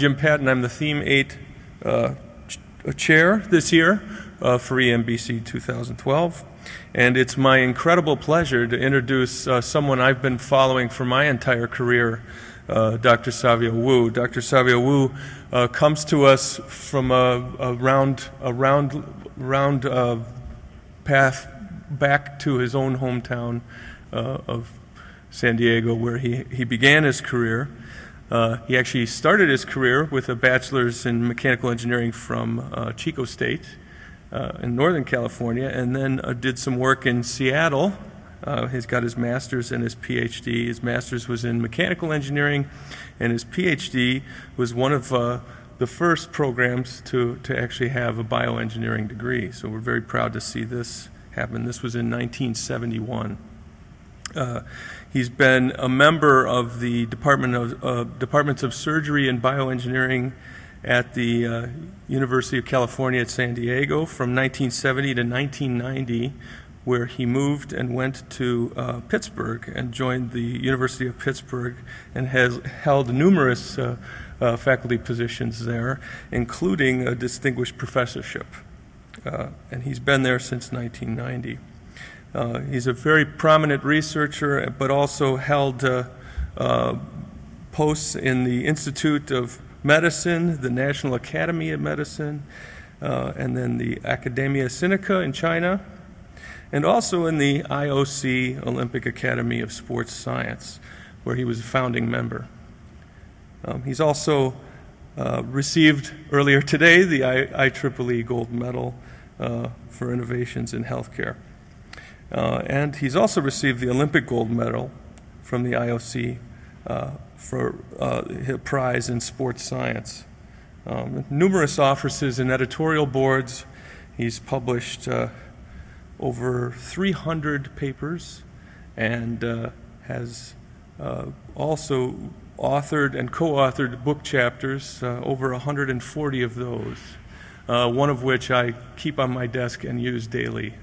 Jim Patton. I'm the Theme 8 chair this year for EMBC 2012. And it's my incredible pleasure to introduce someone I've been following for my entire career, Dr. Savio Wu. Dr. Savio Wu comes to us from a round path back to his own hometown of San Diego, where he began his career. He actually started his career with a bachelor's in mechanical engineering from Chico State in Northern California, and then did some work in Seattle. He's got his master's and his PhD. His master's was in mechanical engineering, and his PhD was one of the first programs to actually have a bioengineering degree. So we're very proud to see this happen. This was in 1971. He's been a member of the Departments of Surgery and Bioengineering at the University of California at San Diego from 1970 to 1990, where he moved and went to Pittsburgh and joined the University of Pittsburgh and has held numerous faculty positions there, including a distinguished professorship. And he's been there since 1990. He's a very prominent researcher, but also held posts in the Institute of Medicine, the National Academy of Medicine, and then the Academia Sinica in China, and also in the IOC, Olympic Academy of Sports Science, where he was a founding member. He's also received earlier today the IEEE Gold Medal for innovations in healthcare. And he's also received the Olympic Gold Medal from the IOC for his prize in sports science. Numerous offices and editorial boards. He's published over 300 papers and has also authored and co-authored book chapters, over 140 of those, one of which I keep on my desk and use daily.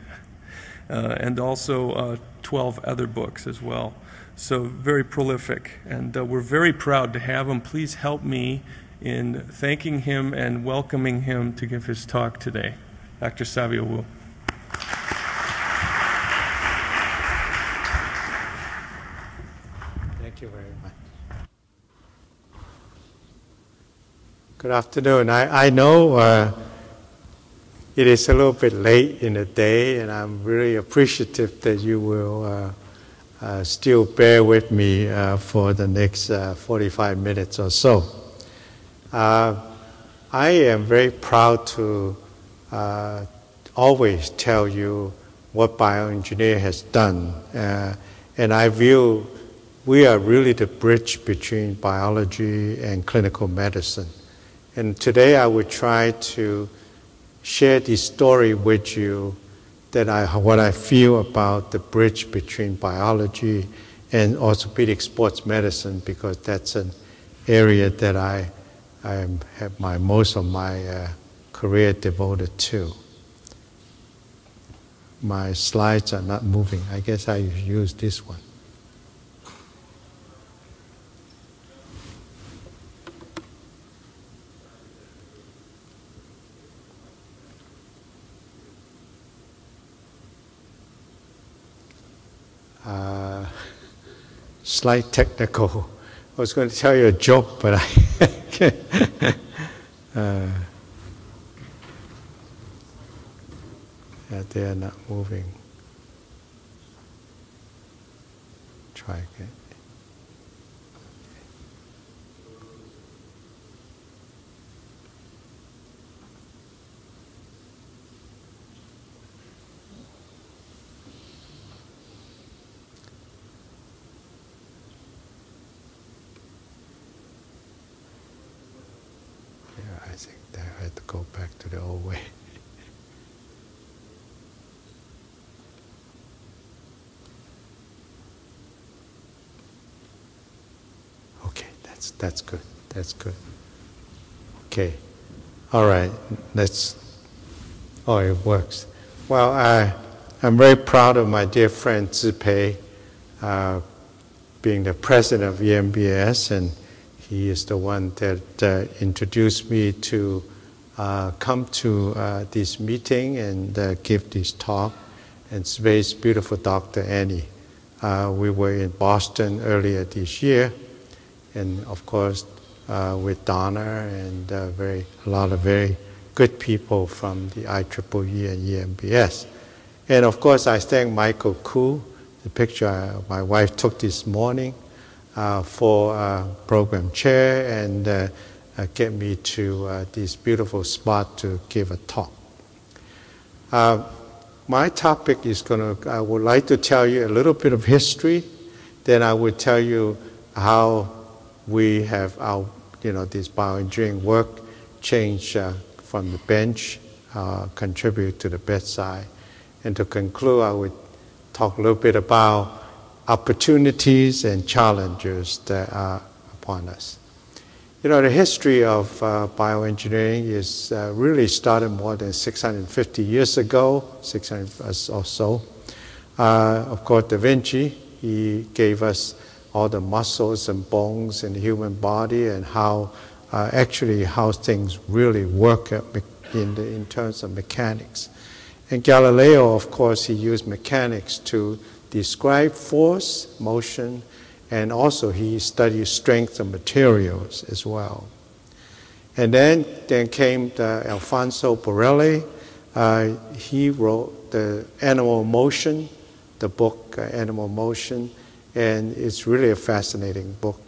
And also 12 other books as well. So very prolific, and we're very proud to have him. Please help me in thanking him and welcoming him to give his talk today. Dr. Savio Wu. Thank you very much. Good afternoon. I know it is a little bit late in the day, and I'm really appreciative that you will still bear with me for the next 45 minutes or so. I am very proud to always tell you what bioengineering has done, and I view we are really the bridge between biology and clinical medicine. And today I will try to share this story with you, that what I feel about the bridge between biology and orthopedic sports medicine, because that's an area that I have most of my career devoted to. My slides are not moving. I guess I use this one. Slight technical. I was going to tell you a joke, but I can't. Yeah, they are not moving. Try again. I had to go back to the old way. Okay, that's good. That's good. Okay, all right. Oh, it works. Well, I'm very proud of my dear friend Zipei being the president of EMBS, and He is the one that introduced me to come to this meeting and give this talk. And space beautiful Dr. Annie. We were in Boston earlier this year, and of course with Donna and a lot of very good people from the IEEE and EMBS. And of course I thank Michael Koo, the picture my wife took this morning, for program chair and get me to this beautiful spot to give a talk. My topic is I would like to tell you a little bit of history, then I will tell you how we have our, this bioengineering work change from the bench, contribute to the bedside. And to conclude, I would talk a little bit about opportunities and challenges that are upon us. The history of bioengineering is really started more than 650 years ago, 600 or so. Of course, Da Vinci, he gave us all the muscles and bones in the human body and how things really work in terms of mechanics. And Galileo, of course, he used mechanics to describe force, motion, and also he studied strength of materials as well. And then came Alfonso Borelli. He wrote the Animal Motion, the book Animal Motion, and it's really a fascinating book.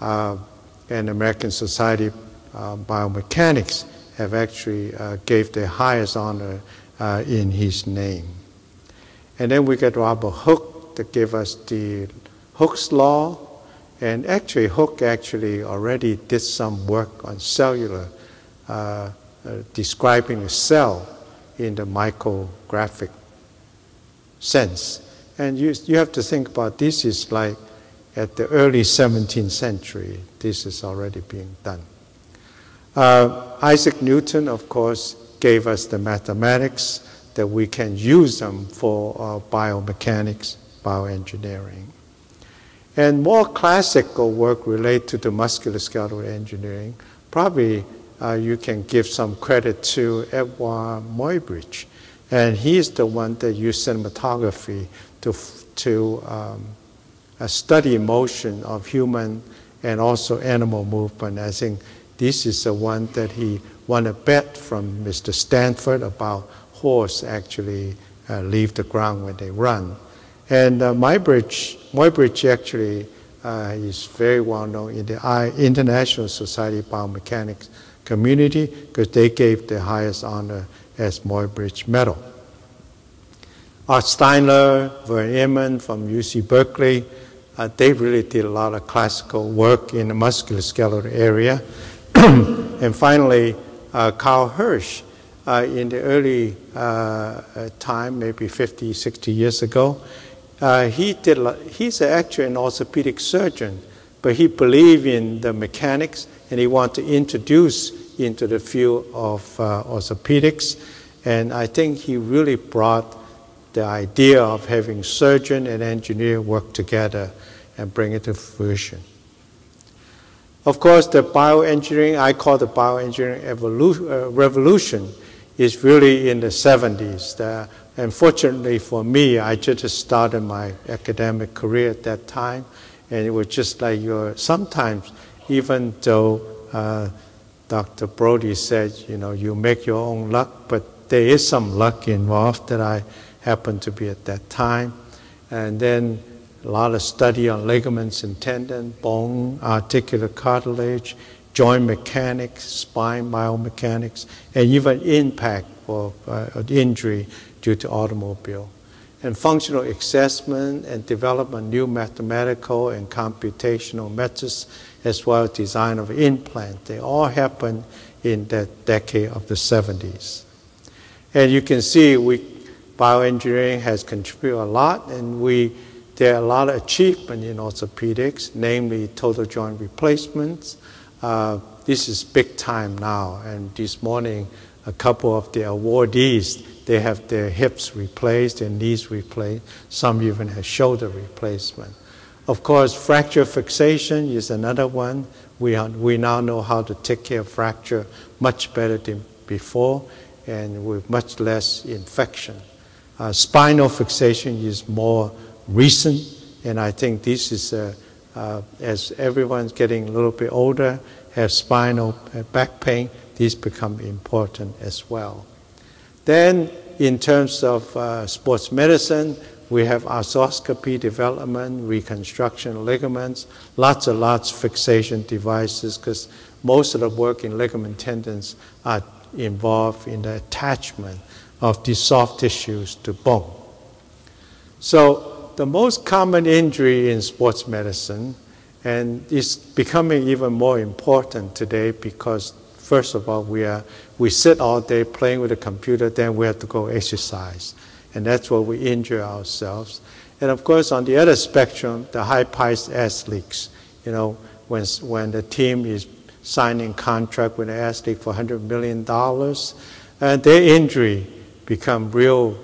And American Society of Biomechanics have actually gave the highest honor in his name. And then we got Robert Hooke that gave us the Hooke's Law, and actually Hooke already did some work on cellular, describing a cell in the micrographic sense. And you have to think about this is like at the early 17th century, this is already being done. Isaac Newton, of course, gave us the mathematics that we can use them for biomechanics, bioengineering. And more classical work related to musculoskeletal engineering, probably you can give some credit to Edward Muybridge. And he's the one that used cinematography to study motion of human and also animal movement. I think this is the one that he won a bet from Mr. Stanford about horse actually leave the ground when they run. And Muybridge actually is very well known in the International Society of Biomechanics community because they gave the highest honor as Muybridge Medal. Art Steinler, Vern Ehrman from UC Berkeley, they really did a lot of classical work in the musculoskeletal area. And finally, Carl Hirsch, in the early time, maybe 50, 60 years ago, he's actually an orthopedic surgeon, but he believed in the mechanics and he wanted to introduce into the field of orthopedics. And I think he really brought the idea of having surgeon and engineer work together and bring it to fruition. Of course, the bioengineering, I call the bioengineering revolution, is really in the 70s. Unfortunately for me, I just started my academic career at that time, and it was just like sometimes, even though Dr. Brody said, you make your own luck, but there is some luck involved that I happened to be at that time. And then a lot of study on ligaments and tendon, bone, articular cartilage, joint mechanics, spine biomechanics, and even impact or injury due to automobile. And functional assessment and development of new mathematical and computational methods, as well as design of implant. They all happened in that decade of the 70s. And you can see bioengineering has contributed a lot, and there are a lot of achievement in orthopedics, namely total joint replacements. This is big time now, and this morning a couple of the awardees, they have their hips replaced and knees replaced. Some even have shoulder replacement. Of course, fracture fixation is another one. We now know how to take care of fracture much better than before, and with much less infection. Spinal fixation is more recent, and I think this is, as everyone's getting a little bit older, have spinal back pain, these become important as well. Then, in terms of sports medicine, we have arthroscopy development, reconstruction ligaments, lots of fixation devices, because most of the work in ligament tendons are involved in the attachment of these soft tissues to bone. So the most common injury in sports medicine, and it's becoming even more important today because, first of all, we sit all day playing with a computer, then we have to go exercise. And that's where we injure ourselves. And of course, on the other spectrum, the high-priced athletes, you know, when the team is signing contract with an athlete for $100 million, and their injury become real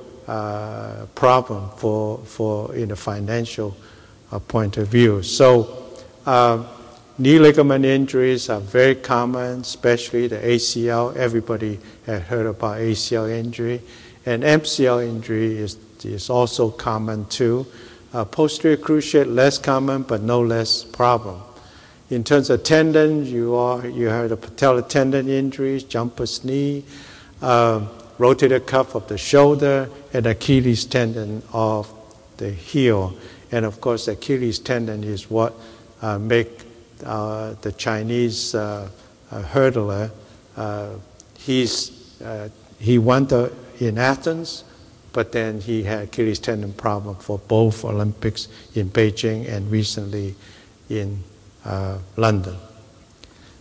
problem for in a financial point of view. So knee ligament injuries are very common, especially the ACL. Everybody had heard about ACL injury. And MCL injury is also common too. Posterior cruciate, less common, but no less problem. In terms of tendons, you heard of patellar tendon injuries, jumper's knee, rotator cuff of the shoulder, and Achilles tendon of the heel. And of course, the Achilles tendon is what make the Chinese hurdler. He won in Athens, but then he had Achilles tendon problem for both Olympics in Beijing and recently in London.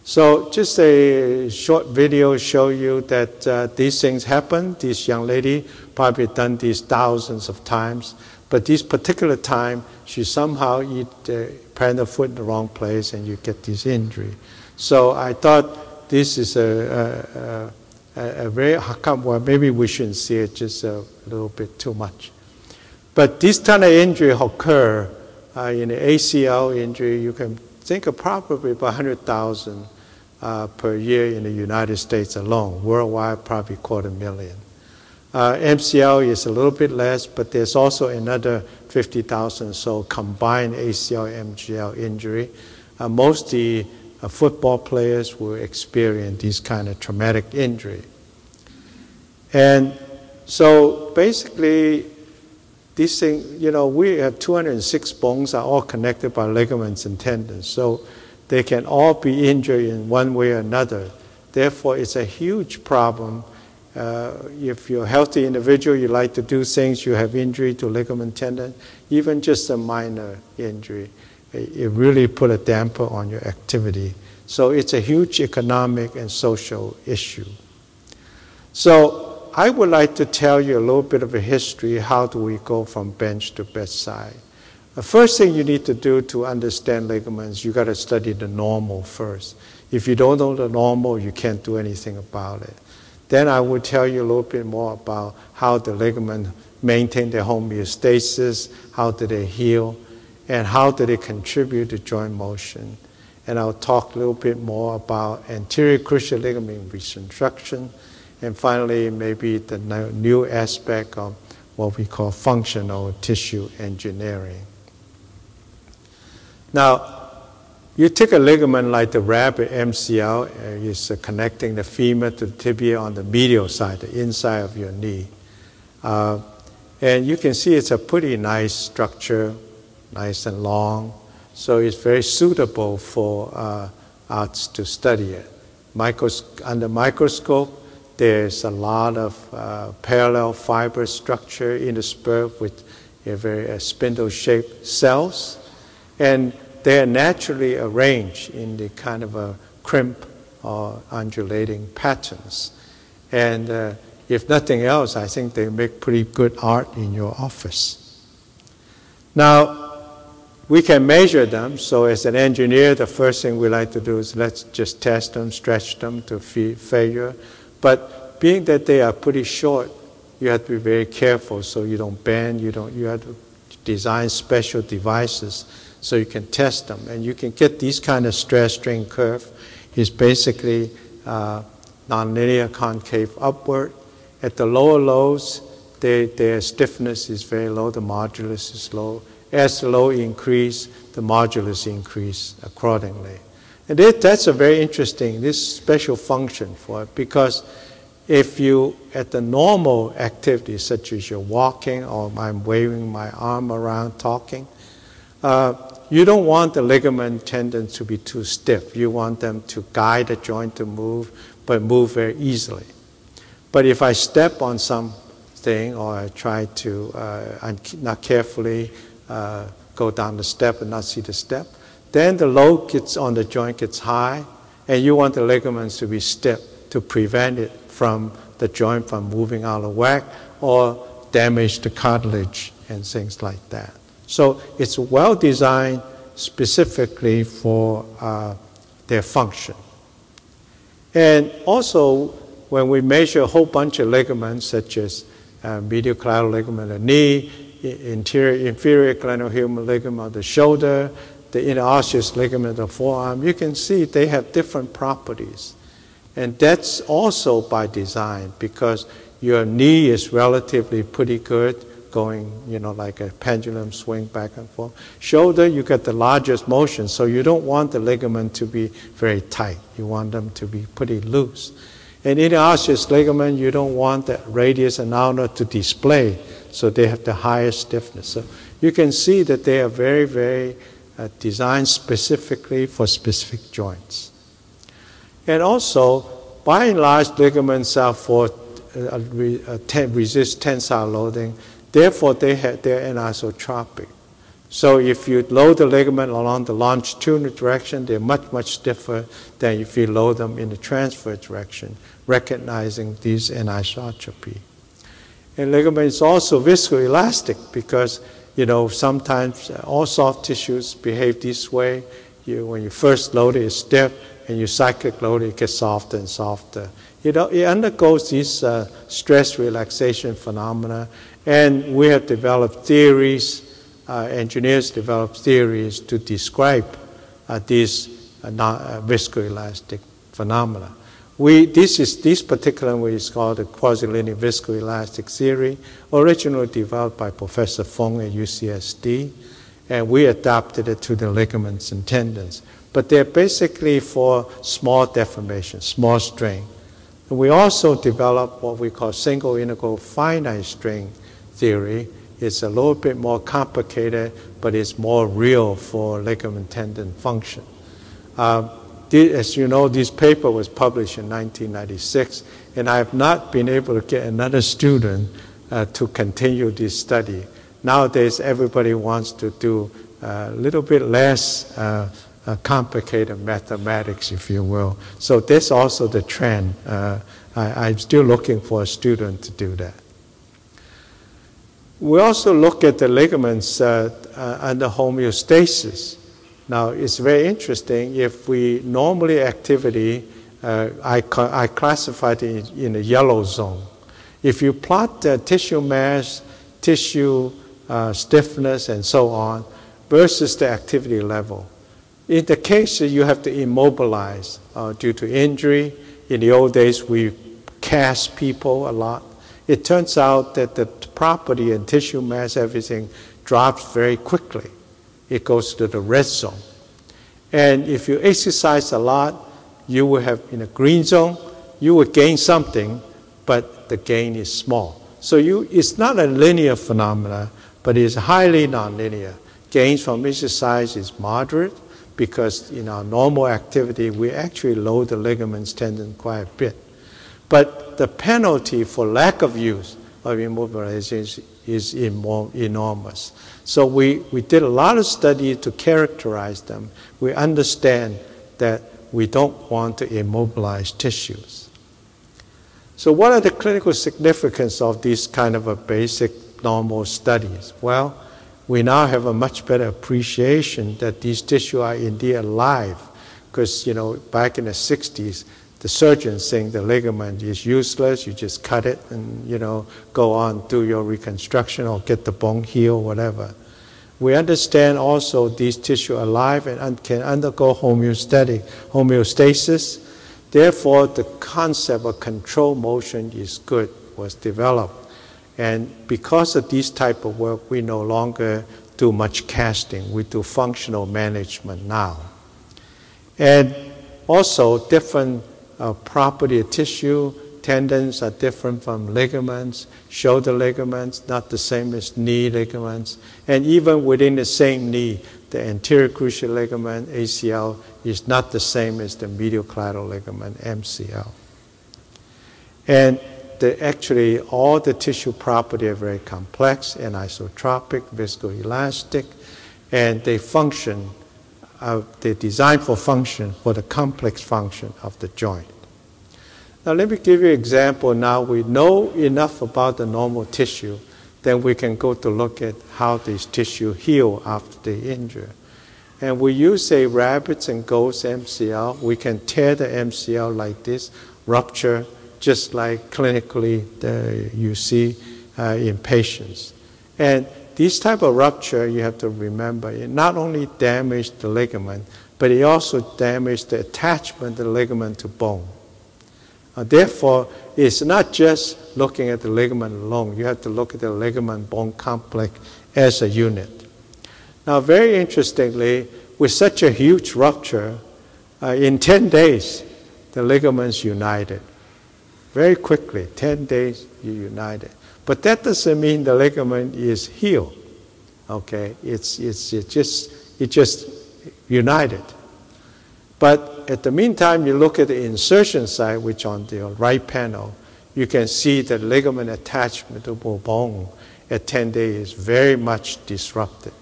So just a short video show you that these things happen. This young lady probably done these thousands of times, but this particular time she somehow plant her foot in the wrong place and you get this injury. So I thought this is a very, well, maybe we shouldn't see it just a little bit too much. But this kind of injury occur in the ACL injury. You can think of probably about 100,000 per year in the United States alone. Worldwide, probably 250,000. MCL is a little bit less, but there's also another 50,000 so combined ACL MCL injury. Most the football players will experience this kind of traumatic injury. And so basically, this thing, you know, we have 206 bones are all connected by ligaments and tendons. So they can all be injured in one way or another. Therefore, it's a huge problem. If you're a healthy individual, you like to do things, you have injury to ligament tendon, even just a minor injury, it really put a damper on your activity. So it's a huge economic and social issue. So I would like to tell you a little bit of a history. How do we go from bench to bedside? The first thing you need to do to understand ligaments, you got to study the normal first. If you don't know the normal, you can't do anything about it. Then I will tell you a little bit more about how the ligaments maintain their homeostasis, how do they heal, and how do they contribute to joint motion. And I'll talk a little bit more about anterior cruciate ligament reconstruction, and finally maybe the new aspect of what we call functional tissue engineering. Now, you take a ligament like the rabbit MCL, it's connecting the femur to the tibia on the medial side, the inside of your knee. And you can see it's a pretty nice structure, nice and long. So it's very suitable for us to study it. Under microscope, there's a lot of parallel fiber structure interspersed with very spindle-shaped cells. And they are naturally arranged in the kind of a crimp or undulating patterns. And if nothing else, I think they make pretty good art in your office. Now, we can measure them. So as an engineer, the first thing we like to do is let's just test them, stretch them to failure. But being that they are pretty short, you have to be very careful so you don't bend. You have to design special devices so you can test them. And you can get these kind of stress-strain curve. It's basically nonlinear concave upward. At the lower lows, their stiffness is very low, the modulus is low. As the low increase, the modulus increase accordingly. And that's a very interesting, this special function for it, because if you, at the normal activity, such as you're walking or I'm waving my arm around talking, you don't want the ligament tendons to be too stiff. You want them to guide the joint to move, but move very easily. But if I step on something or I try to not carefully go down the step and not see the step, then the load on the joint gets high, and you want the ligaments to be stiff to prevent it from the joint from moving out of whack or damage the cartilage and things like that. So it's well designed specifically for their function. And also, when we measure a whole bunch of ligaments, such as medial collateral ligament of the knee, inferior glenohumeral ligament of the shoulder, the interosseous ligament of the forearm, you can see they have different properties. And that's also by design, because your knee is relatively pretty good, going, like a pendulum swing back and forth. Shoulder, you get the largest motion, so you don't want the ligament to be very tight. You want them to be pretty loose. And interosseous ligament, you don't want the radius and ulna to display, so they have the highest stiffness. So you can see that they are very, very designed specifically for specific joints. And also, by and large, ligaments are for resist tensile loading. Therefore, they're anisotropic. So if you load the ligament along the longitudinal direction, they're much, much stiffer than if you load them in the transverse direction, recognizing these anisotropy. And ligament is also viscoelastic because, sometimes all soft tissues behave this way. When you first load it, it's stiff, and you cyclic load it, it gets softer and softer. It undergoes these stress relaxation phenomena, and we have developed theories, engineers developed theories to describe these viscoelastic phenomena. This particular one is called the quasi-linear viscoelastic theory, originally developed by Professor Fong at UCSD, and we adapted it to the ligaments and tendons. But they're basically for small deformation, small strain. And we also developed what we call single integral finite strain theory. It's a little bit more complicated, but it's more real for ligament tendon function. As you know, this paper was published in 1996, and I have not been able to get another student to continue this study. Nowadays, everybody wants to do a little bit less complicated mathematics, if you will. So that's also the trend. I'm still looking for a student to do that. We also look at the ligaments under homeostasis. Now, it's very interesting. If we normally activity, I classify it in the yellow zone. If you plot the tissue mass, tissue stiffness, and so on, versus the activity level, in the case that you have to immobilize due to injury, in the old days we cast people a lot. It turns out that the property and tissue mass, everything drops very quickly. It goes to the red zone. And if you exercise a lot, you will have in a green zone, you will gain something, but the gain is small. So it's not a linear phenomena, but it's highly nonlinear. Gains from exercise is moderate because in our normal activity, we actually load the ligaments, tendon quite a bit. But the penalty for lack of use of immobilization is enormous. So we did a lot of study to characterize them. We understand that we don't want to immobilize tissues. So what are the clinical significance of these kind of a basic normal studies? Well, we now have a much better appreciation that these tissues are indeed alive. Because, back in the 60s, the surgeons saying the ligament is useless, you just cut it and, go on, do your reconstruction or get the bone healed, whatever. We understand also these tissues are alive and can undergo homeostasis. Therefore, the concept of control motion is good, was developed. And because of this type of work, we no longer do much casting. We do functional management now. And also different property of tissue. Tendons are different from ligaments. Shoulder ligaments, not the same as knee ligaments. And even within the same knee, the anterior cruciate ligament, ACL, is not the same as the medial collateral ligament, MCL. And actually, all the tissue properties are very complex, anisotropic, viscoelastic, and they function, they're designed for function, for the complex function of the joint. Now let me give you an example. Now we know enough about the normal tissue, then we can go to look at how these tissue heal after they injure. And we use a rabbits and goats MCL. We can tear the MCL like this, rupture, just like clinically you see in patients. And this type of rupture, you have to remember, it not only damages the ligament, but it also damages the attachment of the ligament to bone. Therefore, it's not just looking at the ligament alone. You have to look at the ligament-bone complex as a unit. Now, very interestingly, with such a huge rupture, in 10 days, the ligaments united. Very quickly, 10 days, you united. But that doesn't mean the ligament is healed. Okay, it just united. But at the meantime, you look at the insertion site, which on the right panel, you can see the ligament attachment to bone at 10 days is very much disrupted.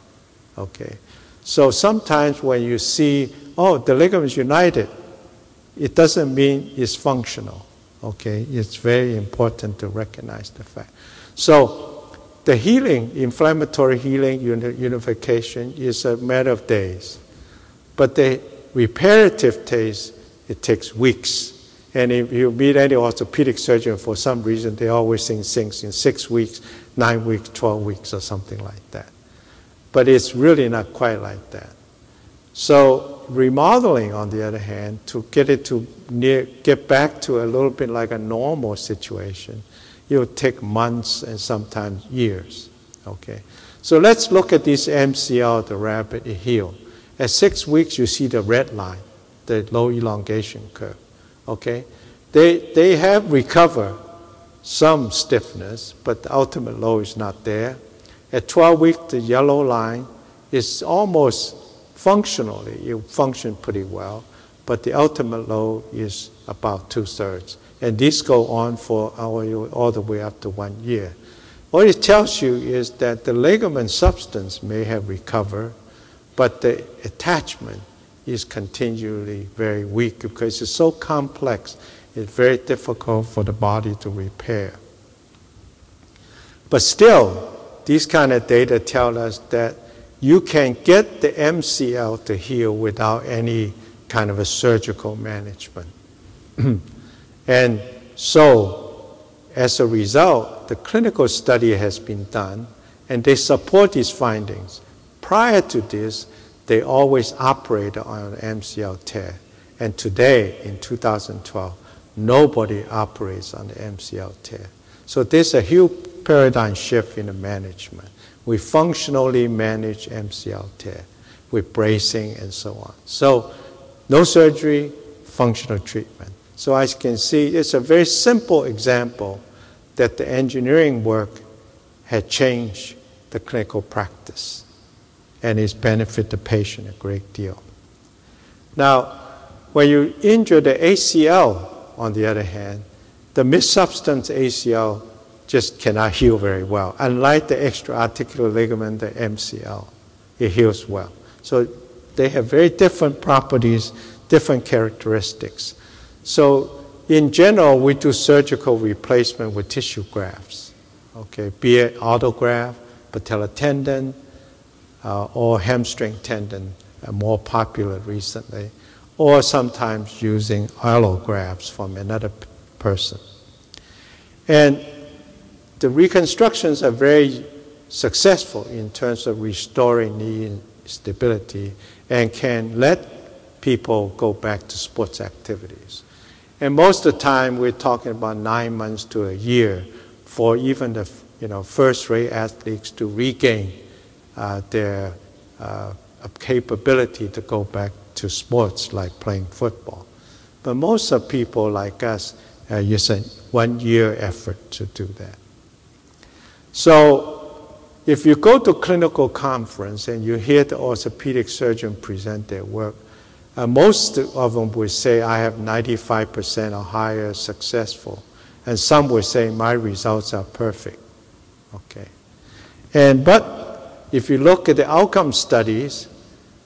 Okay, so sometimes when you see, oh, the ligament is united, it doesn't mean it's functional. Okay, it's very important to recognize the fact. So the healing, inflammatory healing, unification is a matter of days. But the reparative case, it takes weeks. And if you meet any orthopedic surgeon, for some reason, they always think things in 6 weeks, 9 weeks, 12 weeks, or something like that. But it's really not quite like that. So remodeling, on the other hand, to get it to get back to a little bit like a normal situation, it will take months and sometimes years. Okay, so let's look at this MCL, the rabbit heal. At 6 weeks, you see the red line, the low elongation curve. Okay, they have recovered some stiffness, but the ultimate low is not there. At 12 weeks, the yellow line is almost functionally, it functions pretty well, but the ultimate low is about 2/3. And this go on for all the way up to 1 year. What it tells you is that the ligament substance may have recovered, but the attachment is continually very weak because it's so complex, it's very difficult for the body to repair. But still, these kind of data tell us that you can get the MCL to heal without any kind of a surgical management. And so, as a result, the clinical study has been done, and they support these findings. Prior to this, they always operated on an MCL tear. And today, in 2012, nobody operates on the MCL tear. So there's a huge paradigm shift in the management. We functionally manage MCL tear with bracing and so on. So no surgery, functional treatment. So as you can see, it's a very simple example that the engineering work had changed the clinical practice and it's benefit the patient a great deal. Now, when you injure the ACL, on the other hand, the missubstance ACL just cannot heal very well. Unlike the extra-articular ligament, the MCL, it heals well. So they have very different properties, different characteristics. So in general, we do surgical replacement with tissue grafts, okay, be it autograft, patellar tendon, or hamstring tendon, more popular recently, or sometimes using allografts from another person. And the reconstructions are very successful in terms of restoring knee stability and can let people go back to sports activities. And most of the time, we're talking about 9 months to a year for even the first-rate athletes to regain their capability to go back to sports like playing football. But most of people like us, use a 1-year effort to do that. So if you go to clinical conference and you hear the orthopedic surgeon present their work, most of them will say, I have 95% or higher successful. And some will say, my results are perfect. Okay. But if you look at the outcome studies,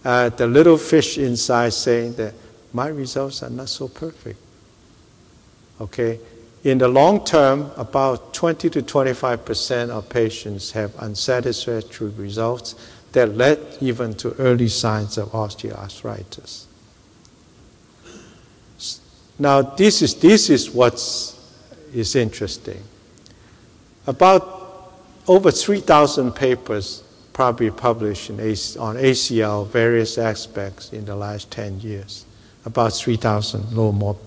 the little fish inside saying that my results are not so perfect. Okay. In the long term, about 20 to 25% of patients have unsatisfactory results that led even to early signs of osteoarthritis. Now, this is what is interesting. About over 3,000 papers probably published on ACL, various aspects in the last 10 years. About 3,000, a little more.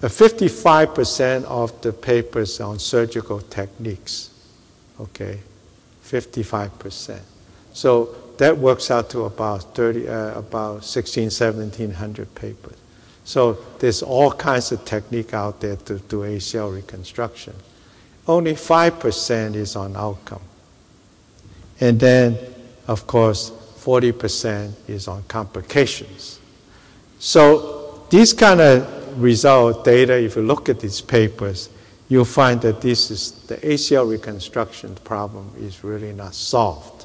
55% of the papers on surgical techniques, okay, 55%. So that works out to about 1,600 papers. So there's all kinds of technique out there to do ACL reconstruction. Only 5% is on outcome. And then, of course, 40% is on complications. So these kind of result data, if you look at these papers, you'll find that the ACL reconstruction problem is really not solved.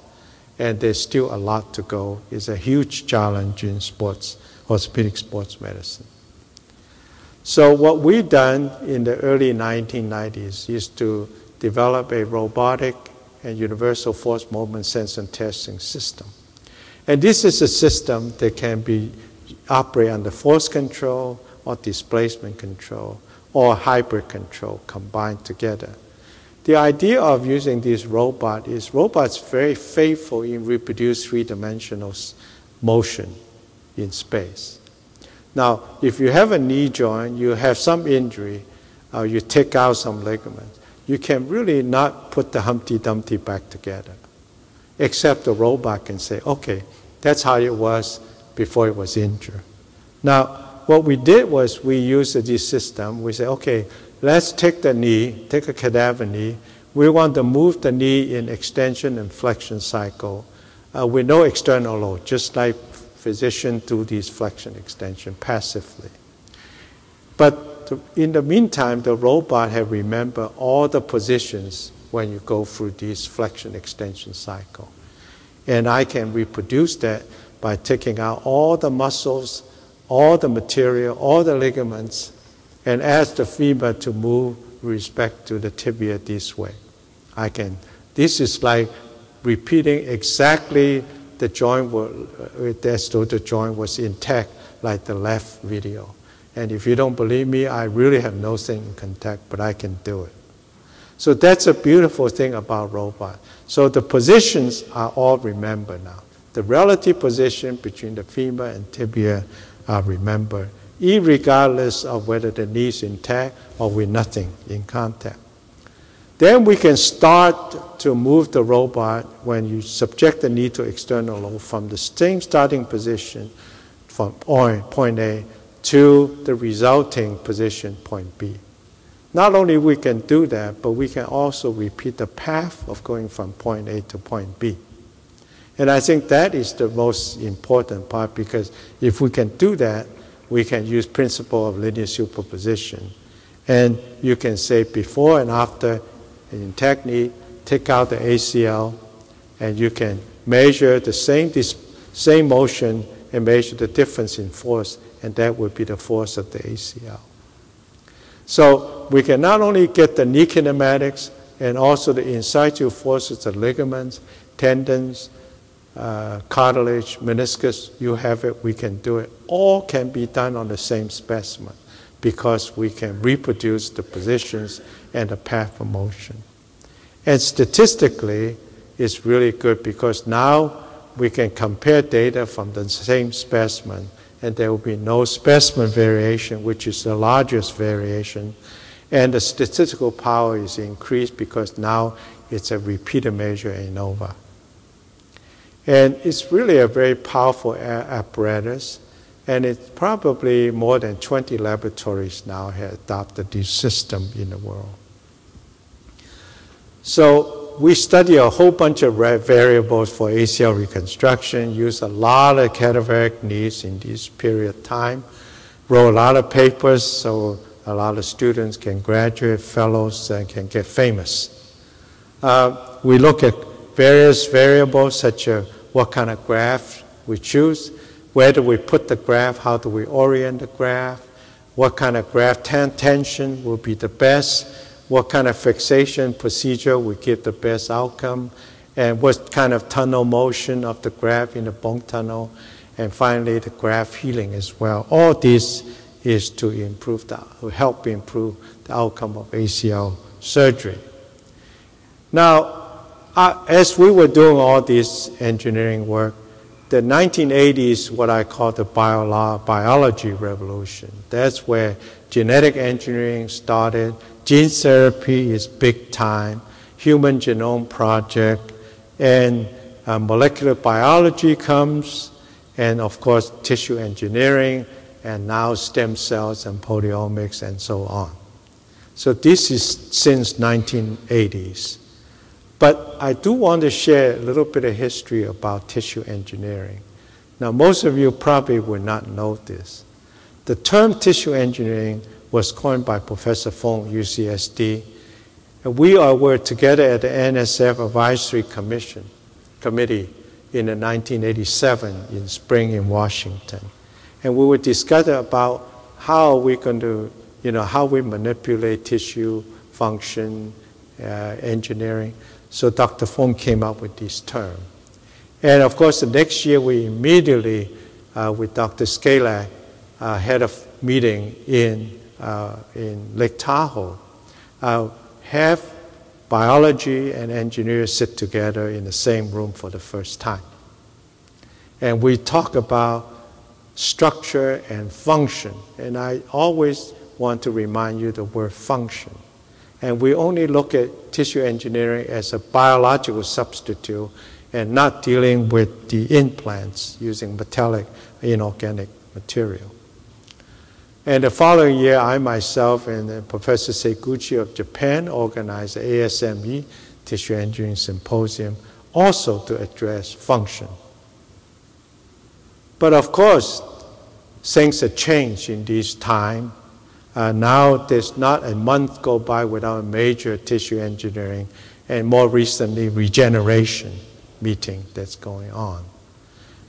And there's still a lot to go. It's a huge challenge in sports, orthopedic sports medicine. So what we've done in the early 1990s is to develop a robotic and universal force moment sensor testing system. And this is a system that can be operated under force control or displacement control or hybrid control combined together. The idea of using this robot is robots very faithful in reproduce three-dimensional motion in space. Now, if you have a knee joint, you have some injury, you take out some ligaments, you can really not put the Humpty Dumpty back together, except the robot can say, okay, that's how it was before it was injured. Now, what we did was we used this system. We said, okay, let's take the knee, take a cadaver knee. We want to move the knee in extension and flexion cycle with no external load, just like physicians do these flexion extension passively. But in the meantime, the robot has remembered all the positions when you go through this flexion extension cycle. And I can reproduce that by taking out all the muscles, all the material, all the ligaments, and ask the femur to move with respect to the tibia this way. This is like repeating exactly the joint, as though the joint was intact, like the left video. And if you don't believe me, I really have no thing in contact, but I can do it. So that's a beautiful thing about robot. So the positions are all remembered now. The relative position between the femur and tibia are remembered, irregardless of whether the knee is intact or with nothing in contact. Then we can start to move the robot when you subject the knee to external load from the same starting position from point A to the resulting position, point B. Not only we can do that, but we can also repeat the path of going from point A to point B. And I think that is the most important part, because if we can do that, we can use principle of linear superposition. And you can say before and after in technique, take out the ACL, and you can measure the same motion and measure the difference in force, and that would be the force of the ACL. So we can not only get the knee kinematics and also the in situ forces of ligaments, tendons, cartilage, meniscus, you have it, we can do it. All can be done on the same specimen because we can reproduce the positions and the path of motion. And statistically, it's really good because now we can compare data from the same specimen, and there will be no specimen variation, which is the largest variation. And the statistical power is increased because now it's a repeated measure ANOVA. And it's really a very powerful apparatus, and it's probably more than 20 laboratories now have adopted this system in the world. So we study a whole bunch of variables for ACL reconstruction, use a lot of cadaveric knees in this period of time, wrote a lot of papers so a lot of students can graduate, fellows, and can get famous. We look at various variables such as what kind of graft we choose, where do we put the graft, how do we orient the graft, what kind of graft tension will be the best, what kind of fixation procedure will give the best outcome, and what kind of tunnel motion of the graft in the bone tunnel, and finally the graft healing as well. All this is to help improve the outcome of ACL surgery. Now, as we were doing all this engineering work, the 1980s, what I call the biology revolution. That's where genetic engineering started. Gene therapy is big time. Human Genome Project, and molecular biology comes, and of course tissue engineering, and now stem cells and proteomics and so on. So this is since 1980s. But I do want to share a little bit of history about tissue engineering. Now, most of you probably would not know this. The term tissue engineering was coined by Professor Fong, UCSD. And we were together at the NSF Advisory Committee in 1987 in spring in Washington. And we were discussing about how we're going to, how we manipulate tissue function engineering. So Dr. Fong came up with this term. And of course, the next year we immediately, with Dr. Skalak, had a meeting in Lake Tahoe, have biology and engineers sit together in the same room for the first time. And we talk about structure and function. And I always want to remind you the word function. And we only look at tissue engineering as a biological substitute and not dealing with the implants using metallic inorganic material. And the following year, I myself and Professor Seguchi of Japan organized the ASME Tissue Engineering Symposium also to address function. But of course, things have changed in this time. Now there's not a month go by without a major tissue engineering, and more recently regeneration meeting that's going on.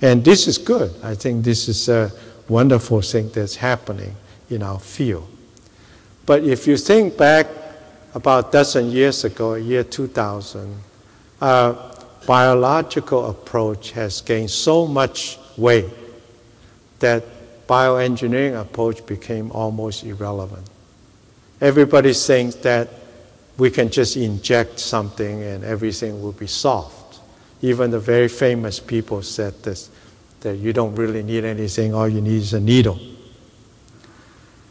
And this is good. I think this is a wonderful thing that's happening in our field. But if you think back about a dozen years ago, year 2000, biological approach has gained so much weight that bioengineering approach became almost irrelevant. Everybody thinks that we can just inject something and everything will be solved. Even the very famous people said this, that you don't really need anything, all you need is a needle.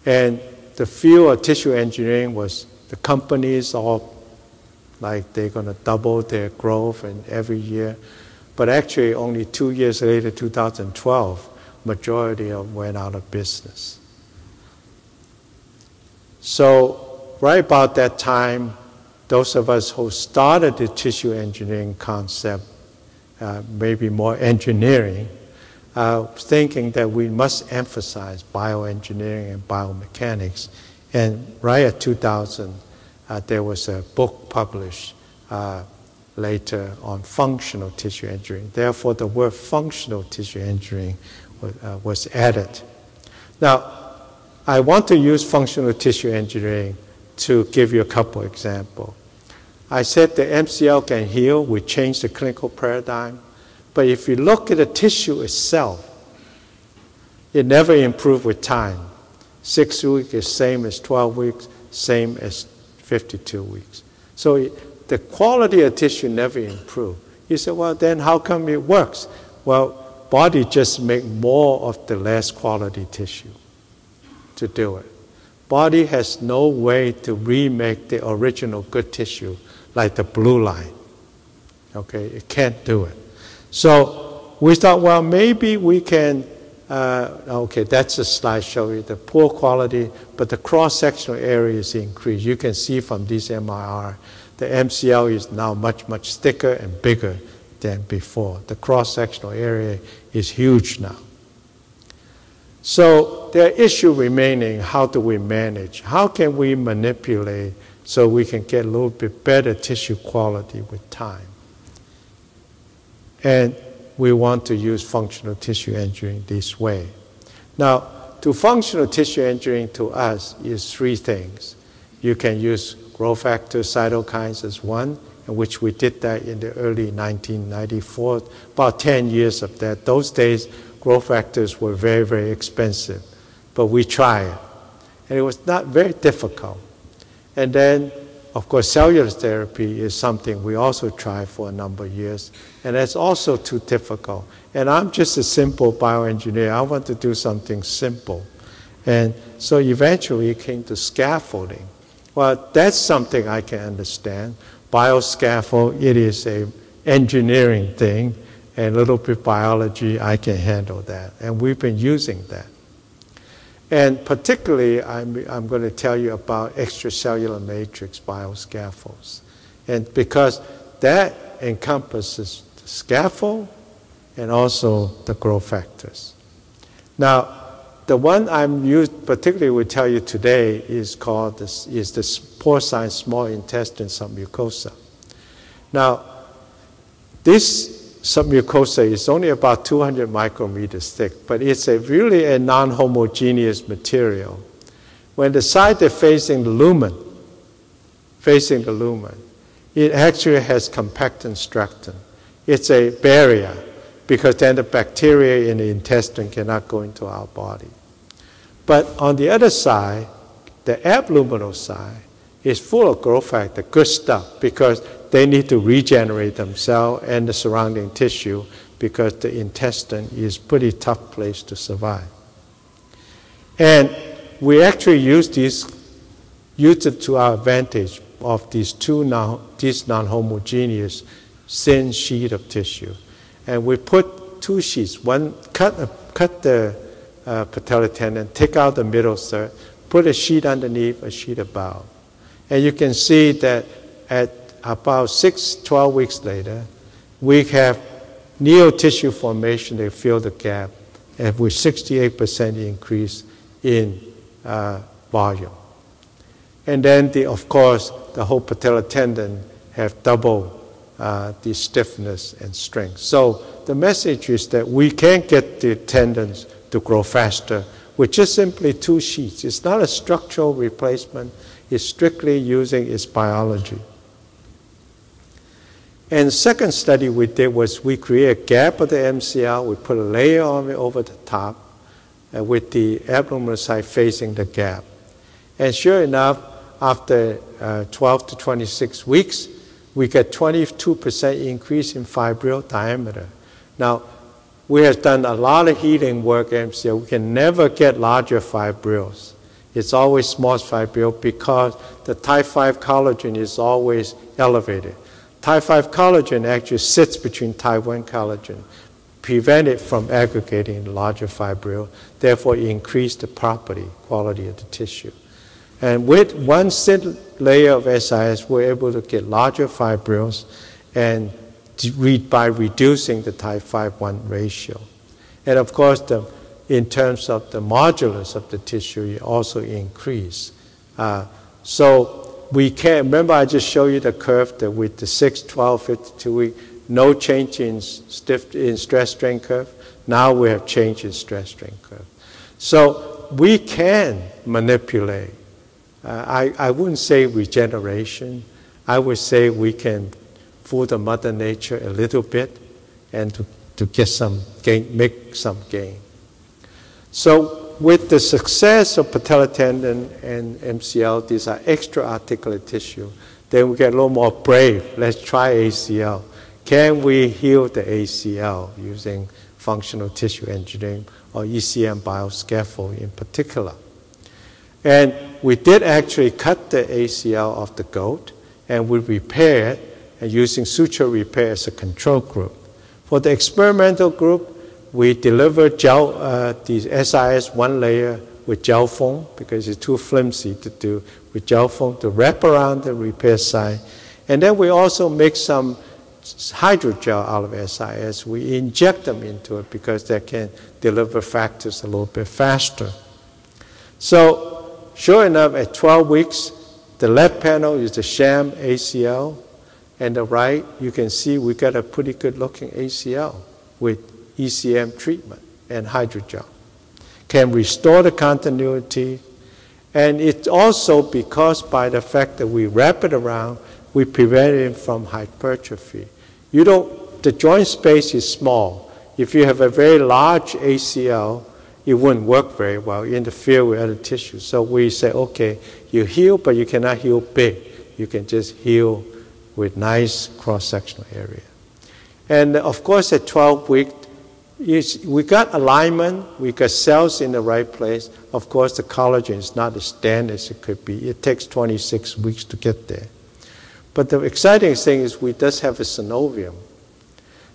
And the field of tissue engineering was the companies all like they're going to double their growth and every year. But actually only 2 years later, 2012, majority of them went out of business. So right about that time, those of us who started the tissue engineering concept, maybe more engineering, thinking that we must emphasize bioengineering and biomechanics. And right at 2000, there was a book published later on functional tissue engineering. Therefore, the word functional tissue engineering was added. Now, I want to use functional tissue engineering to give you a couple examples. I said the MCL can heal, we change the clinical paradigm, but if you look at the tissue itself, it never improved with time. 6 weeks is same as 12 weeks, same as 52 weeks. So the quality of tissue never improved. You say, well, then how come it works? Well, body just make more of the less quality tissue to do it. Body has no way to remake the original good tissue like the blue line. Okay, it can't do it. So we thought, well, maybe we can, okay, that's a slide showing the poor quality, but the cross-sectional area is increased. You can see from this MRI, the MCL is now much, much thicker and bigger than before. The cross-sectional area is huge now. So there are issues remaining. How do we manage? How can we manipulate so we can get a little bit better tissue quality with time? And we want to use functional tissue engineering this way. Now, to functional tissue engineering to us is three things. You can use growth factor cytokines as one, in which we did that in the early 1994, about 10 years of that. Those days, growth factors were very, very expensive, but we tried it. And it was not very difficult. And then, of course, cellular therapy is something we also tried for a number of years, and that's also too difficult. And I'm just a simple bioengineer. I want to do something simple. And so eventually it came to scaffolding. Well, that's something I can understand. Bioscaffold, it is an engineering thing, and a little bit biology, I can handle that. And we've been using that. And particularly, I'm going to tell you about extracellular matrix bioscaffolds. And because that encompasses the scaffold and also the growth factors. Now, the one I'm particularly will tell you today is called the porcine small intestine submucosa. Now, this submucosa is only about 200 micrometers thick, but it's really a non-homogeneous material. When the side is facing the lumen, it actually has compactin structure. It's a barrier, because then the bacteria in the intestine cannot go into our body. But on the other side, the abluminal side is full of growth factor, good stuff, because they need to regenerate themselves and the surrounding tissue, because the intestine is a pretty tough place to survive. And we actually use it to our advantage of these non-homogeneous thin sheet of tissue. And we put two sheets, one cut the patellar tendon, take out the middle third, put a sheet underneath, a sheet above. And you can see that at about 12 weeks later, we have neo-tissue formation to fill the gap, and with 68% increase in volume. And then, of course, the whole patellar tendon have double the stiffness and strength. So the message is that we can get the tendons to grow faster with just simply two sheets. It's not a structural replacement. It's strictly using its biology. And the second study we did was we created a gap of the MCL. We put a layer on it over the top with the abdominal side facing the gap. And sure enough, after 12 to 26 weeks, we get 22% increase in fibril diameter. Now, we have done a lot of healing work at MCL. We can never get larger fibrils. It's always small fibril because the type 5 collagen is always elevated. Type 5 collagen actually sits between type 1 collagen, prevent it from aggregating larger fibril, therefore increase the quality of the tissue. And with one thin layer of SIS, we're able to get larger fibrils and by reducing the type 5-1 ratio. And of course, in terms of the modulus of the tissue, you also increase. So we can, remember I just showed you the curve that with the 6, 12, 52 week, no change in stress strain curve. Now we have change in stress strain curve. So we can manipulate. I wouldn't say regeneration. I would say we can fool the Mother Nature a little bit and to get some gain, make some gain. So with the success of patellar tendon and MCL, these are extra articular tissue Then we get a little more brave. Let's try ACL. Can we heal the ACL using functional tissue engineering or ECM bioscaffold in particular? And we did actually cut the ACL of the goat, and we repaired and using suture repair as a control group. For the experimental group, we delivered gel, the SIS one layer with gel foam because it's too flimsy to do with gel foam to wrap around the repair site. And then we also make some hydrogel out of SIS. We inject them into it because they can deliver factors a little bit faster. So sure enough, at 12 weeks, the left panel is the sham ACL, and the right, you can see we got a pretty good looking ACL with ECM treatment and hydrogel. Can restore the continuity, and it's also because by the fact that we wrap it around, we prevent it from hypertrophy. The joint space is small. If you have a very large ACL, it wouldn't work very well, interfere with other tissues. So we say, okay, you heal, but you cannot heal big. You can just heal with nice cross-sectional area. And of course, at 12 weeks, we got alignment, we got cells in the right place. Of course, the collagen is not as thin as it could be. It takes 26 weeks to get there. But the exciting thing is we just have a synovium.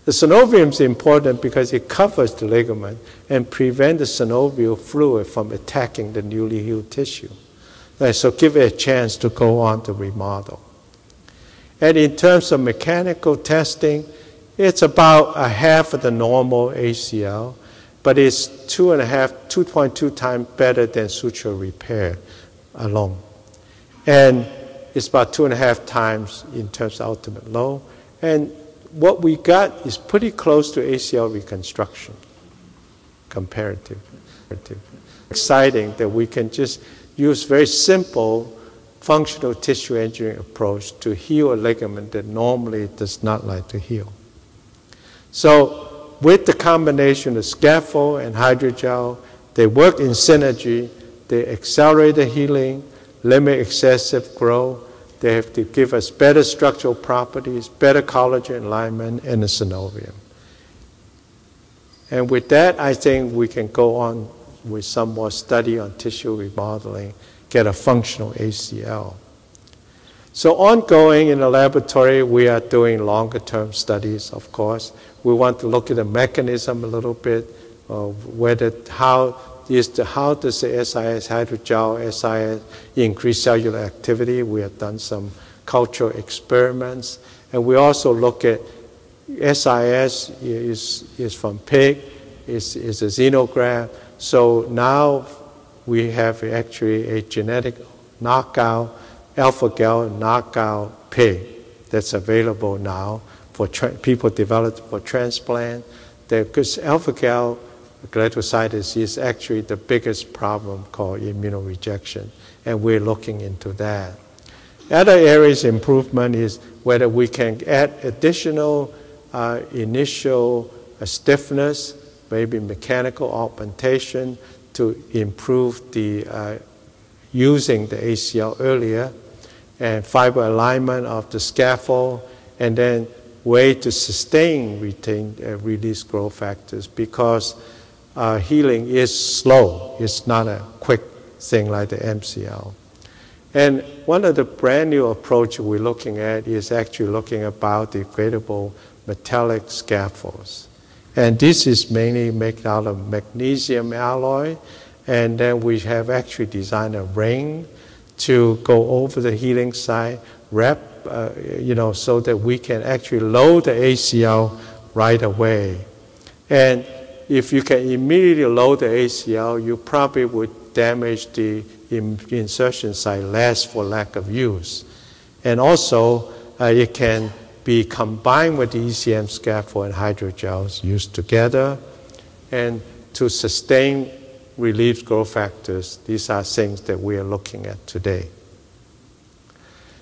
The synovium is important because it covers the ligament and prevents the synovial fluid from attacking the newly healed tissue. So give it a chance to go on to remodel. And in terms of mechanical testing, it's about a half of the normal ACL, but it's 2.2 times better than suture repair alone. And it's about 2.5 times in terms of ultimate low. And what we got is pretty close to ACL reconstruction, comparatively. Exciting that we can just use very simple functional tissue engineering approach to heal a ligament that normally does not like to heal. So with the combination of scaffold and hydrogel, they work in synergy. They accelerate the healing, limit excessive growth. They have to give us better structural properties, better collagen alignment, and a synovium. And with that, I think we can go on with some more study on tissue remodeling, get a functional ACL. So ongoing in the laboratory, we are doing longer term studies, of course. We want to look at the mechanism a little bit, how does the SIS hydrogel, SIS increase cellular activity. We have done some cultural experiments. And we also look at SIS is from pig, is a xenograft. So now we have actually a genetic knockout, alpha-gal knockout pig that's available now for people developed for transplant. Because alpha-gal glycositis is actually the biggest problem called immunorejection, and we're looking into that. Other areas of improvement is whether we can add additional initial stiffness, maybe mechanical augmentation to improve the using the ACL earlier, and fiber alignment of the scaffold, and then way to sustain release growth factors, because healing is slow. It's not a quick thing like the MCL. And one of the brand new approaches we're looking at is actually looking at biodegradable metallic scaffolds. And this is mainly made out of magnesium alloy. And then we have actually designed a ring to go over the healing site, wrap, so that we can actually load the ACL right away. And if you can immediately load the ACL, you probably would damage the insertion site less for lack of use. And also, it can be combined with the ECM scaffold and hydrogels used together. And to sustain relief growth factors, these are things that we are looking at today.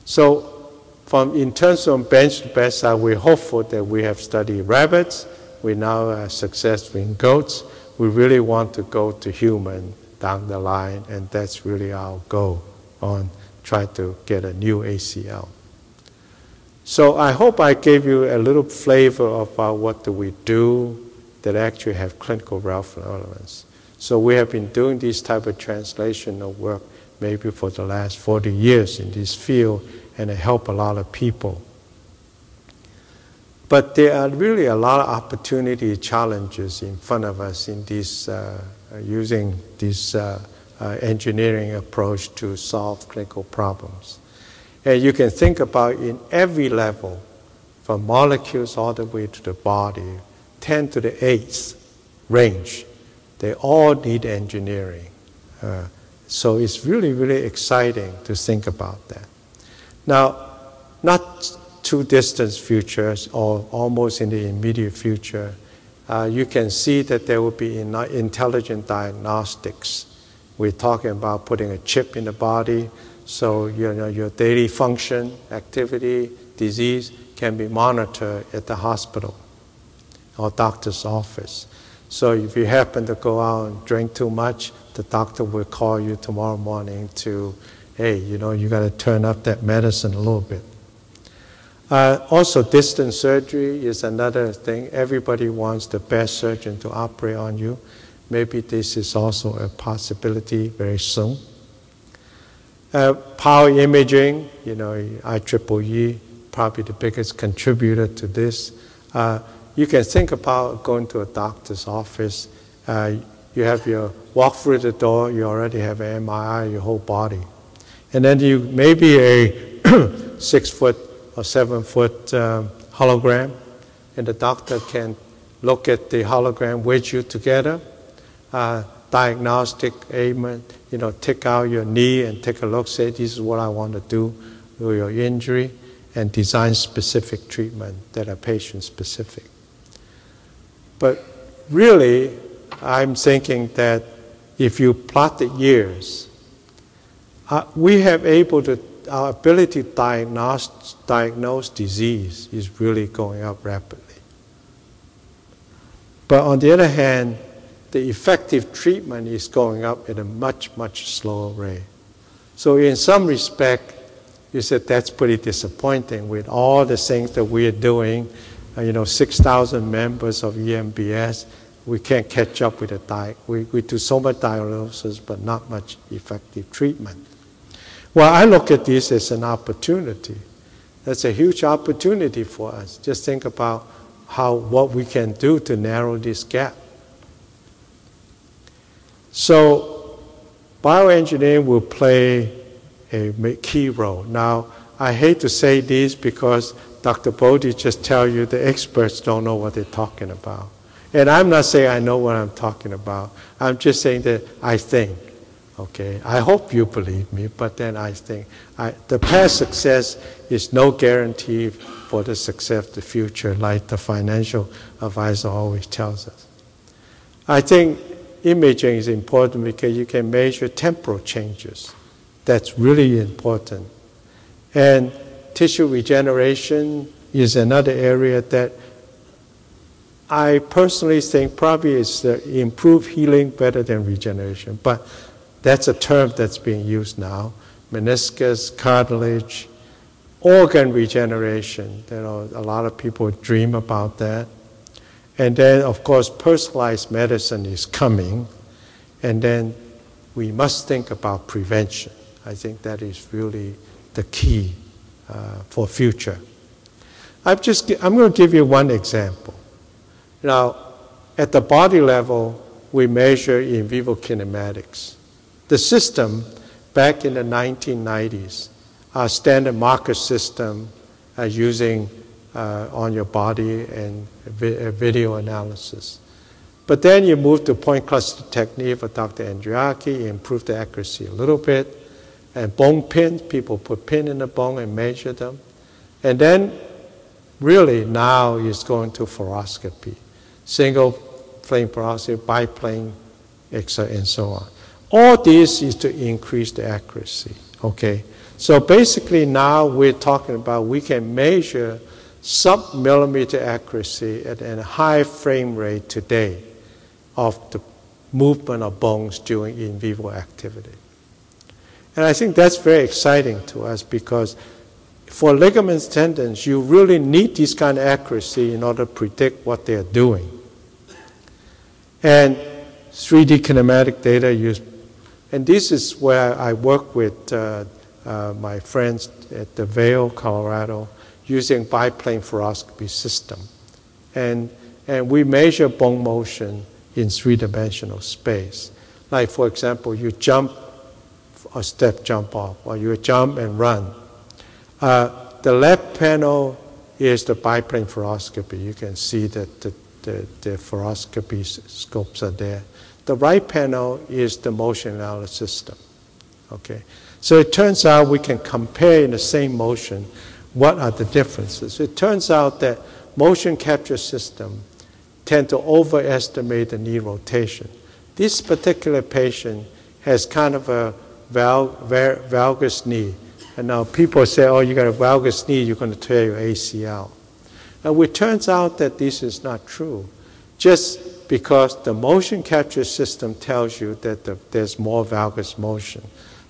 So in terms of bench to bedside, we're hopeful that we have studied rabbits. We now are successful in goats. We really want to go to human down the line, and that's really our goal on trying to get a new ACL. So I hope I gave you a little flavor about what do we do that actually have clinical relevance. So we have been doing this type of translational work maybe for the last 40 years in this field, and it helped a lot of people. But there are really a lot of opportunity challenges in front of us in this, using this engineering approach to solve clinical problems. And you can think about in every level, from molecules all the way to the body, 10 to the 8th range, they all need engineering. So it's really, really exciting to think about that. Now, not too distant futures or almost in the immediate future, you can see that there will be intelligent diagnostics. We're talking about putting a chip in the body, so your daily function, activity, disease can be monitored at the hospital or doctor's office. So if you happen to go out and drink too much, the doctor will call you tomorrow morning to, hey, you got to turn up that medicine a little bit. Also, distance surgery is another thing. Everybody wants the best surgeon to operate on you. Maybe this is also a possibility very soon. Power imaging, IEEE, probably the biggest contributor to this. You can think about going to a doctor's office. You have your walk through the door, you already have an MRI of your whole body. And then you maybe a 6 foot or 7 foot hologram, and the doctor can look at the hologram with you together, diagnostic ailment, take out your knee and take a look, say this is what I want to do with your injury, and design specific treatment that are patient specific. But really, I'm thinking that if you plot the years, we have our ability to diagnose disease is really going up rapidly. But on the other hand, the effective treatment is going up at a much, much slower rate. So in some respect, you said that's pretty disappointing with all the things that we are doing. 6,000 members of EMBS, we can't catch up with we do so much diagnosis, but not much effective treatment. Well, I look at this as an opportunity. That's a huge opportunity for us. Just think about what we can do to narrow this gap. So bioengineering will play a key role. Now, I hate to say this because Dr. Bodhi just tell you the experts don't know what they're talking about. And I'm not saying I know what I'm talking about. I'm just saying that I think. Okay, I hope you believe me, but then I think the past success is no guarantee for the success of the future, like the financial advisor always tells us. I think imaging is important because you can measure temporal changes. That's really important. And tissue regeneration is another area that I personally think probably is improved healing better than regeneration, but that's a term that's being used now. Meniscus, cartilage, organ regeneration. A lot of people dream about that. And then, of course, personalized medicine is coming. And then we must think about prevention. I think that is really the key for future. I'm going to give you one example. Now, at the body level, we measure in vivo kinematics. The system back in the 1990s, our standard marker system using on your body and video analysis. But then you move to point cluster technique for Dr. Andriaki, improve the accuracy a little bit. And bone pins, people put pin in the bone and measure them. And then really now it's going to fluoroscopy. Single plane fluoroscopy, biplane, and so on. All this is to increase the accuracy, okay? So basically now we're talking about we can measure sub-millimeter accuracy at a high frame rate today of the movement of bones during in vivo activity. And I think that's very exciting to us because for ligaments, tendons, you really need this kind of accuracy in order to predict what they're doing. And 3D kinematic data used, and this is where I work with my friends at the Vail, Colorado, using biplane fluoroscopy system. And we measure bone motion in three-dimensional space. Like, for example, you jump or step jump off, or you jump and run. The left panel is the biplane fluoroscopy. You can see that the fluoroscopy scopes are there. The right panel is the motion analysis system. Okay, so it turns out we can compare in the same motion what are the differences. It turns out that motion capture system tend to overestimate the knee rotation. This particular patient has kind of a valgus knee. And now people say, oh, you got a valgus knee, you're going to tear your ACL. Now it turns out that this is not true. Just because the motion capture system tells you that there's more valgus motion.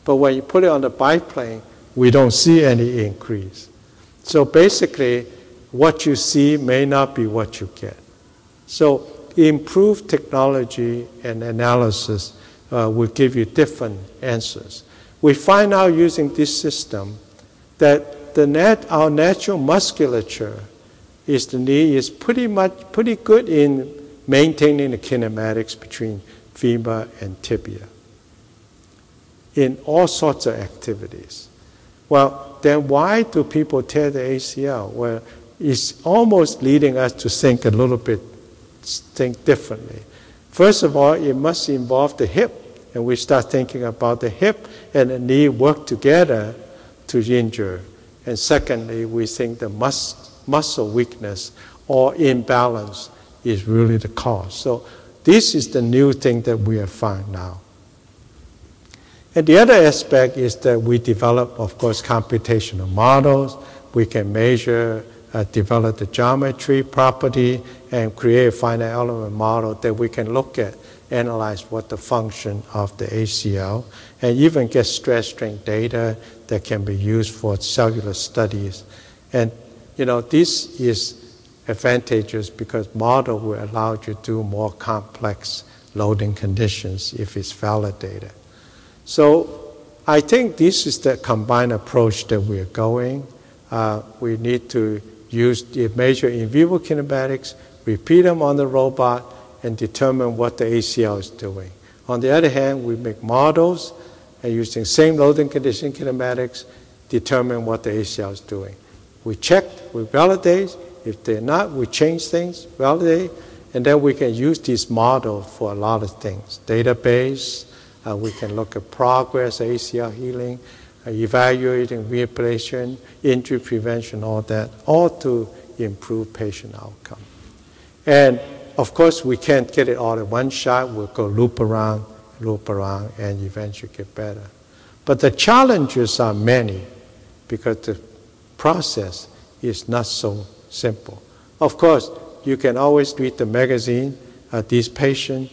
But when you put it on the biplane, we don't see any increase. So basically, what you see may not be what you get. So improved technology and analysis will give you different answers. We find out using this system that our natural musculature is the knee is pretty good in maintaining the kinematics between femur and tibia in all sorts of activities. Well, then why do people tear the ACL? Well, it's almost leading us to think differently. First of all, it must involve the hip. And we start thinking about the hip and the knee work together to injure. And secondly, we think the muscle weakness or imbalance is really the cause. So this is the new thing that we have found now. And the other aspect is that we develop, of course, computational models. We can measure, develop the geometry property, and create a finite element model that we can look at, analyze what the function of the ACL, and even get stress strain data that can be used for cellular studies. And this is advantageous because model will allow you to do more complex loading conditions if it's validated. So I think this is the combined approach that we're going. We need to measure in vivo kinematics, repeat them on the robot, and determine what the ACL is doing. On the other hand, we make models and using same loading condition kinematics, determine what the ACL is doing. We check, we validate. If they're not, we change things, validate, and then we can use this model for a lot of things. Database, we can look at progress, ACL healing, evaluating rehabilitation, injury prevention, all that, all to improve patient outcome. And of course, we can't get it all in one shot. We'll go loop around, and eventually get better. But the challenges are many because the process is not so simple. Of course, you can always read the magazine. This person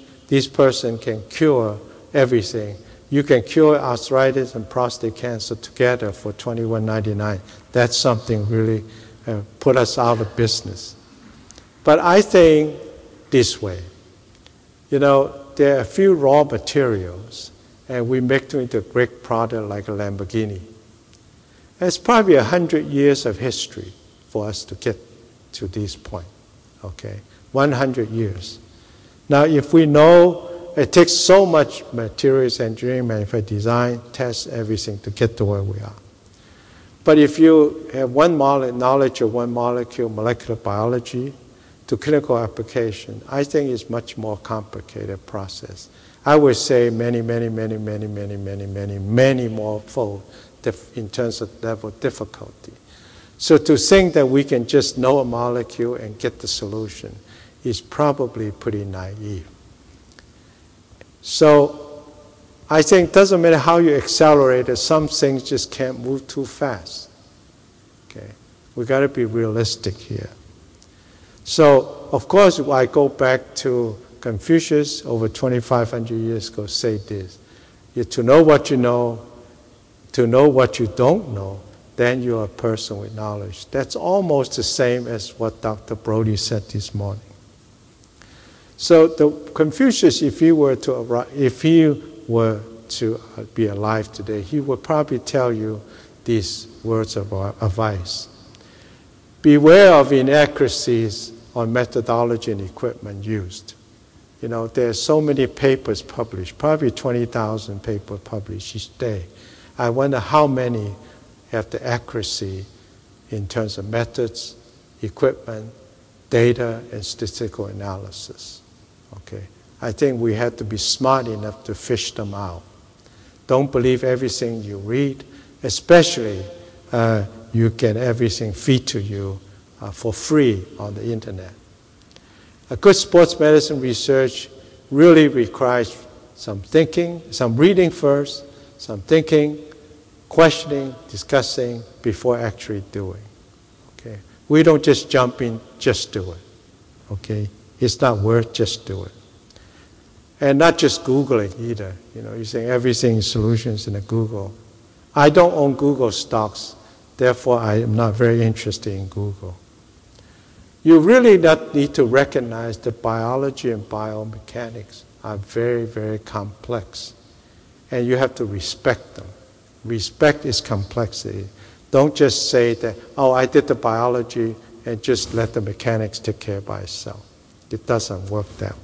can cure everything. You can cure arthritis and prostate cancer together for $21.99. That's something really put us out of business. But I think this way. There are a few raw materials, and we make them into a great product like a Lamborghini. It's probably 100 years of history for us to get to this point, okay? 100 years. Now, if we know it takes so much materials, engineering, manufacturing, design, test, everything to get to where we are. But if you have knowledge of one molecule, molecular biology, to clinical application, I think it's much more complicated process. I would say many more fold in terms of level of difficulty. So to think that we can just know a molecule and get the solution is probably pretty naive. So I think it doesn't matter how you accelerate it, some things just can't move too fast. Okay, we got to be realistic here. So, of course, I go back to Confucius over 2,500 years ago, say this. To know what you know, to know what you don't know, then you're a person with knowledge. That's almost the same as what Dr. Brody said this morning. So Confucius, if he were to be alive today, he would probably tell you these words of advice. Beware of inaccuracies on methodology and equipment used. You know, there's so many papers published, probably 20,000 papers published each day. I wonder how many have the accuracy in terms of methods, equipment, data, and statistical analysis. Okay, I think we have to be smart enough to fish them out. Don't believe everything you read, especially you get everything feed to you for free on the internet. A good sports medicine research really requires some thinking, some reading first, some thinking, questioning, discussing before actually doing. Okay, we don't just jump in, just do it. Okay, it's not worth just do it. And not just Googling either. You know, you're saying everything is solutions in a Google. I don't own Google stocks, therefore I am not very interested in Google. You really need to recognize that biology and biomechanics are very, very complex. And you have to respect them. Respect is complexity. Don't just say that, oh, I did the biology and just let the mechanics take care by itself. It doesn't work that way.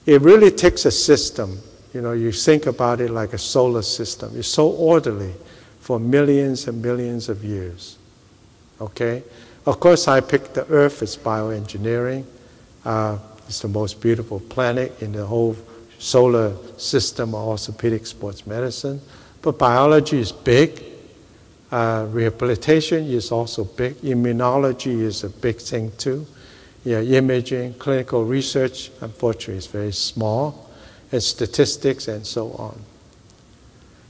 It really takes a system. You know, you think about it like a solar system. It's so orderly for millions and millions of years. Okay? Of course, I picked the Earth as bioengineering. It's the most beautiful planet in the whole solar system of orthopedic sports medicine. But biology is big. Rehabilitation is also big. Immunology is a big thing too. Yeah, imaging, clinical research, unfortunately, is very small, and statistics and so on.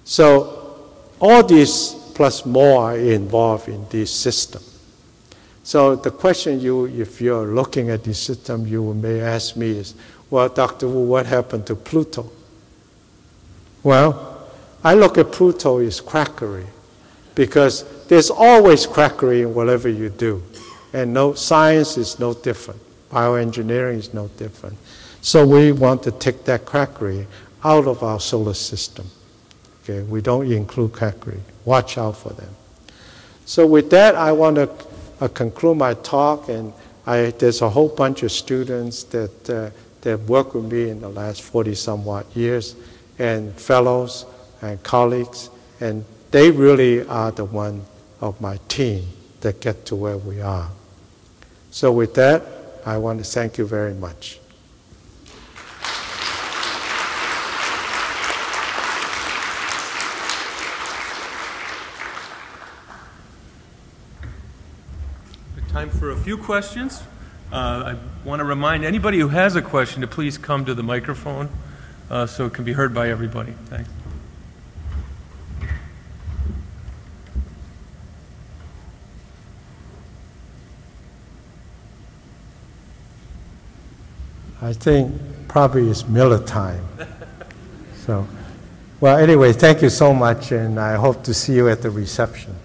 So all these plus more are involved in this system. So the question if you're looking at this system, you may ask me is, well, Dr. Wu, what happened to Pluto? Well, I look at Pluto as quackery, because there's always quackery in whatever you do. And science is no different. Bioengineering is no different. So we want to take that quackery out of our solar system. Okay, we don't include quackery. Watch out for them. So with that, I want to conclude my talk. And there's a whole bunch of students that worked with me in the last 40-somewhat years, and fellows and colleagues. And they really are the one of my team that get to where we are. So with that, I want to thank you very much. Time for a few questions. I want to remind anybody who has a question to please come to the microphone so it can be heard by everybody. Thanks. I think probably it's Miller time. So, well, anyway, thank you so much, and I hope to see you at the reception.